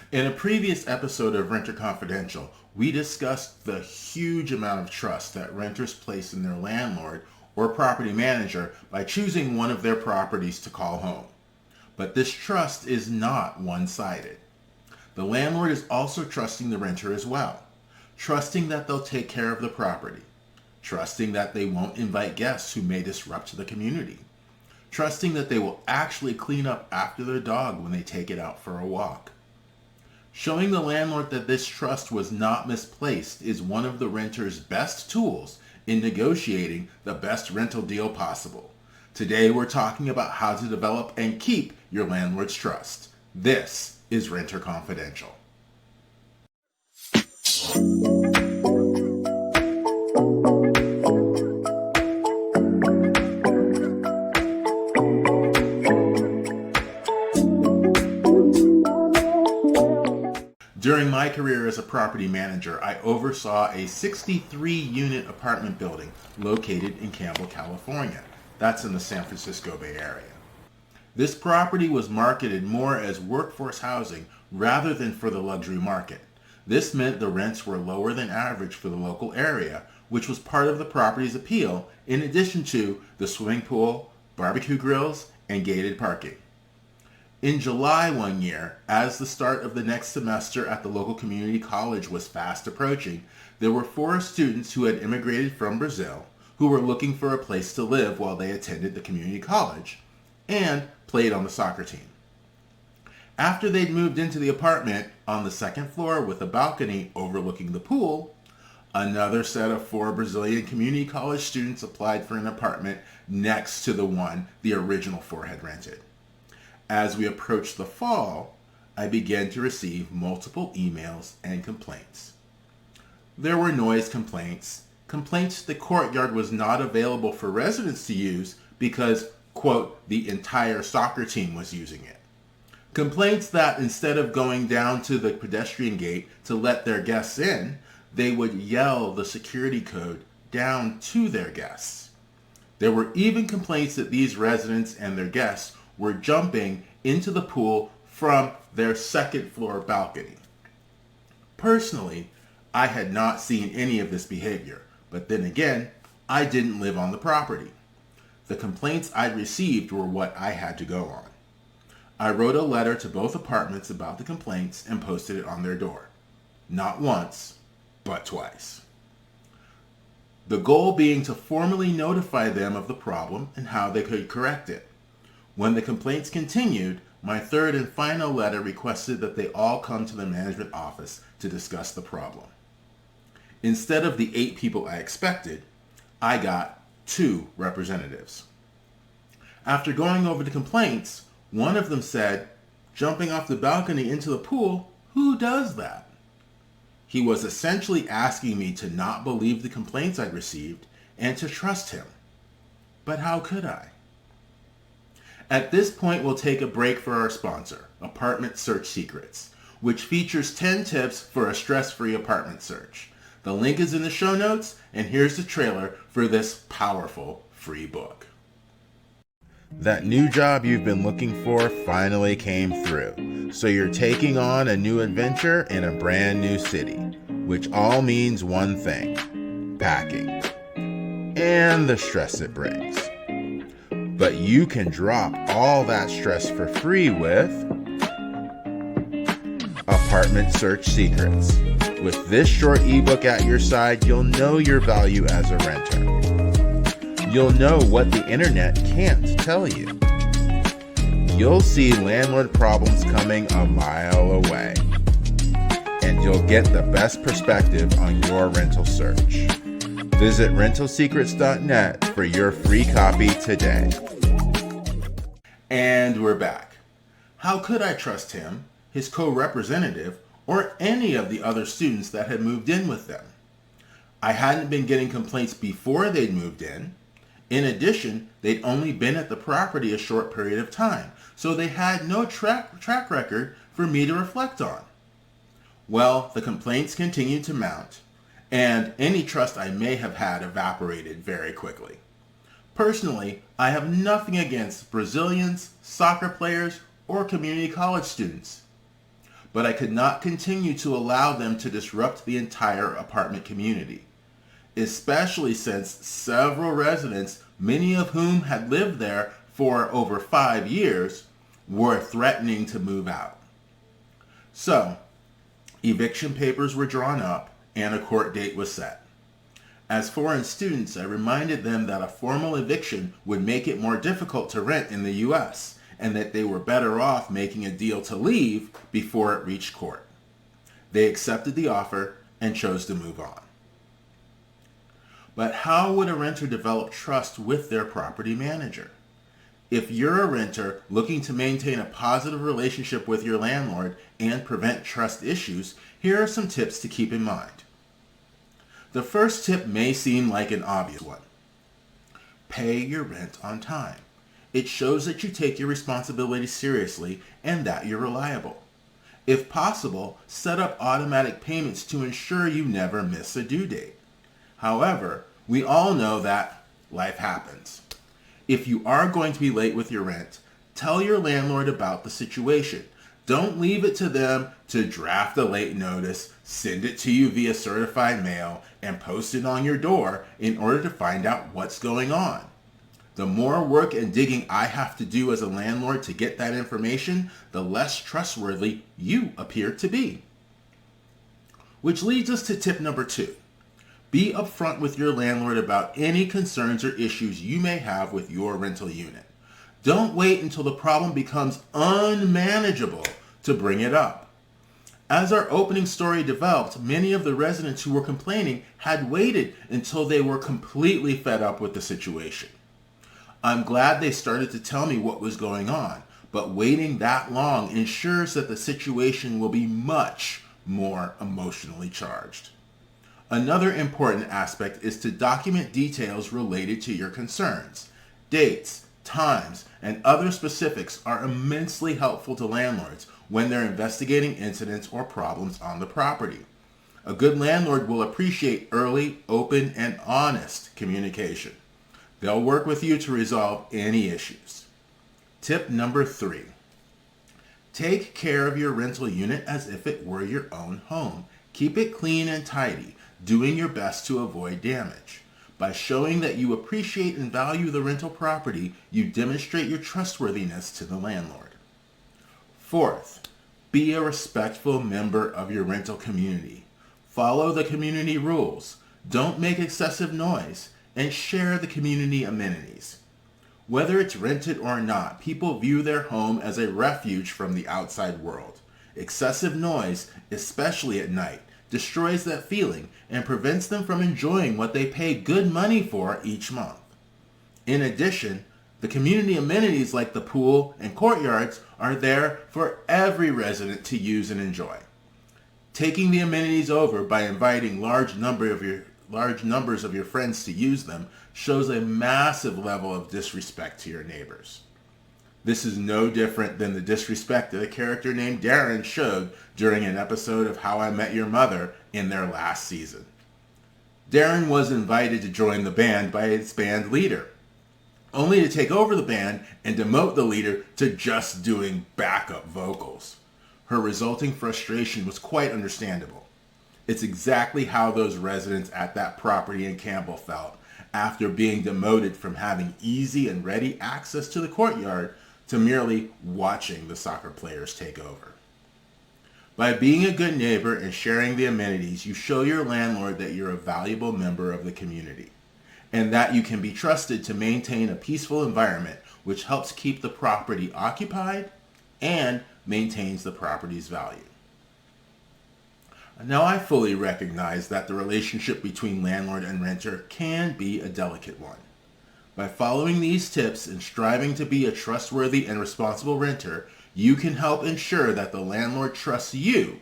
In a previous episode of Renter Confidential, we discussed the huge amount of trust that renters place in their landlord or property manager by choosing one of their properties to call home. But this trust is not one-sided. The landlord is also trusting the renter as well, trusting that they'll take care of the property, trusting that they won't invite guests who may disrupt the community, trusting that they will actually clean up after their dog when they take it out for a walk. Showing the landlord that this trust was not misplaced is one of the renter's best tools in negotiating the best rental deal possible. Today we're talking about how to develop and keep your landlord's trust. This is Renter Confidential. During my career as a property manager, I oversaw a 63-unit apartment building located in Campbell, California. That's in the San Francisco Bay Area. This property was marketed more as workforce housing rather than for the luxury market. This meant the rents were lower than average for the local area, which was part of the property's appeal, in addition to the swimming pool, barbecue grills, and gated parking. In July one year, as the start of the next semester at the local community college was fast approaching, there were 4 students who had immigrated from Brazil who were looking for a place to live while they attended the community college and played on the soccer team. After they'd moved into the apartment on the 2nd floor with a balcony overlooking the pool, another set of 4 Brazilian community college students applied for an apartment next to the one the original 4 had rented. As we approached the fall, I began to receive multiple emails and complaints. There were noise complaints the courtyard was not available for residents to use because, quote, the entire soccer team was using it. Complaints that instead of going down to the pedestrian gate to let their guests in, they would yell the security code down to their guests. There were even complaints that these residents and their guests were jumping into the pool from their 2nd floor balcony. Personally, I had not seen any of this behavior, but then again, I didn't live on the property. The complaints I'd received were what I had to go on. I wrote a letter to both apartments about the complaints and posted it on their door. Not once, but twice. The goal being to formally notify them of the problem and how they could correct it. When the complaints continued, my 3rd and final letter requested that they all come to the management office to discuss the problem. Instead of the 8 people I expected, I got 2 representatives. After going over the complaints, one of them said, "Jumping off the balcony into the pool, who does that?" He was essentially asking me to not believe the complaints I'd received and to trust him. But how could I? At this point, we'll take a break for our sponsor, Apartment Search Secrets, which features 10 tips for a stress-free apartment search. The link is in the show notes, and here's the trailer for this powerful free book. That new job you've been looking for finally came through, so you're taking on a new adventure in a brand new city, which all means one thing: packing, and the stress it brings. But you can drop all that stress for free with Apartment Search Secrets. With this short ebook at your side, you'll know your value as a renter. You'll know what the internet can't tell you. You'll see landlord problems coming a mile away. And you'll get the best perspective on your rental search. Visit rentalsecrets.net for your free copy today. And we're back. How could I trust him, his co-representative, or any of the other students that had moved in with them? I hadn't been getting complaints before they'd moved in. In addition, they'd only been at the property a short period of time, so they had no track record for me to reflect on. Well, the complaints continued to mount, and any trust I may have had evaporated very quickly. Personally, I have nothing against Brazilians, soccer players, or community college students. but I could not continue to allow them to disrupt the entire apartment community, especially since several residents, many of whom had lived there for over 5 years, were threatening to move out. So, eviction papers were drawn up and a court date was set. As foreign students, I reminded them that a formal eviction would make it more difficult to rent in the U.S., and that they were better off making a deal to leave before it reached court. They accepted the offer and chose to move on. But how would a renter develop trust with their property manager? If you're a renter looking to maintain a positive relationship with your landlord and prevent trust issues, here are some tips to keep in mind. The first tip may seem like an obvious one. Pay your rent on time. It shows that you take your responsibility seriously and that you're reliable. If possible, set up automatic payments to ensure you never miss a due date. However, we all know that life happens. If you are going to be late with your rent, tell your landlord about the situation. Don't leave it to them to draft a late notice, send it to you via certified mail, and post it on your door in order to find out what's going on. The more work and digging I have to do as a landlord to get that information, the less trustworthy you appear to be. Which leads us to tip number 2. Be upfront with your landlord about any concerns or issues you may have with your rental unit. Don't wait until the problem becomes unmanageable to bring it up. As our opening story developed, many of the residents who were complaining had waited until they were completely fed up with the situation. I'm glad they started to tell me what was going on, but waiting that long ensures that the situation will be much more emotionally charged. Another important aspect is to document details related to your concerns. Dates, times, and other specifics are immensely helpful to landlords when they're investigating incidents or problems on the property. A good landlord will appreciate early, open, and honest communication. They'll work with you to resolve any issues. Tip number 3. Take care of your rental unit as if it were your own home. Keep it clean and tidy, doing your best to avoid damage. By showing that you appreciate and value the rental property, you demonstrate your trustworthiness to the landlord. 4th, be a respectful member of your rental community. Follow the community rules. Don't make excessive noise, and share the community amenities. Whether it's rented or not, people view their home as a refuge from the outside world. Excessive noise, especially at night, destroys that feeling and prevents them from enjoying what they pay good money for each month. In addition, the community amenities like the pool and courtyards are there for every resident to use and enjoy. Taking the amenities over by inviting large numbers of your friends to use them shows a massive level of disrespect to your neighbors. This is no different than the disrespect that a character named Darren showed during an episode of How I Met Your Mother in their last season. Darren was invited to join the band by its band leader, only to take over the band and demote the leader to just doing backup vocals. Her resulting frustration was quite understandable. It's exactly how those residents at that property in Campbell felt after being demoted from having easy and ready access to the courtyard to merely watching the soccer players take over. By being a good neighbor and sharing the amenities, you show your landlord that you're a valuable member of the community and that you can be trusted to maintain a peaceful environment which helps keep the property occupied and maintains the property's value. Now, I fully recognize that the relationship between landlord and renter can be a delicate one. By following these tips and striving to be a trustworthy and responsible renter, you can help ensure that the landlord trusts you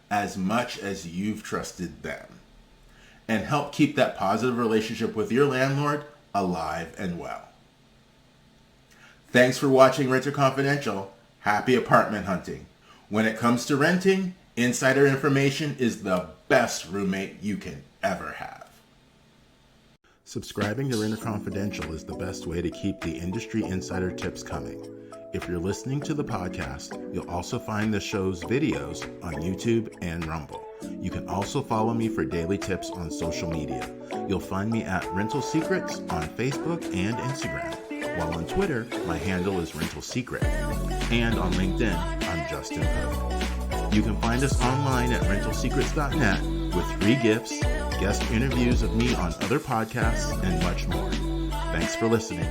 as much as you've trusted them, and help keep that positive relationship with your landlord alive and well. Thanks for watching Renter Confidential. Happy apartment hunting. When it comes to renting, insider information is the best roommate you can ever have. Subscribing to Renter Confidential is the best way to keep the industry insider tips coming. If you're listening to the podcast, you'll also find the show's videos on YouTube and Rumble. You can also follow me for daily tips on social media. You'll find me at Rental Secrets on Facebook and Instagram. While on Twitter, my handle is Rental Secret. And on LinkedIn, I'm Justin Poe. You can find us online at rentalsecrets.net with free gifts, guest interviews of me on other podcasts, and much more. Thanks for listening.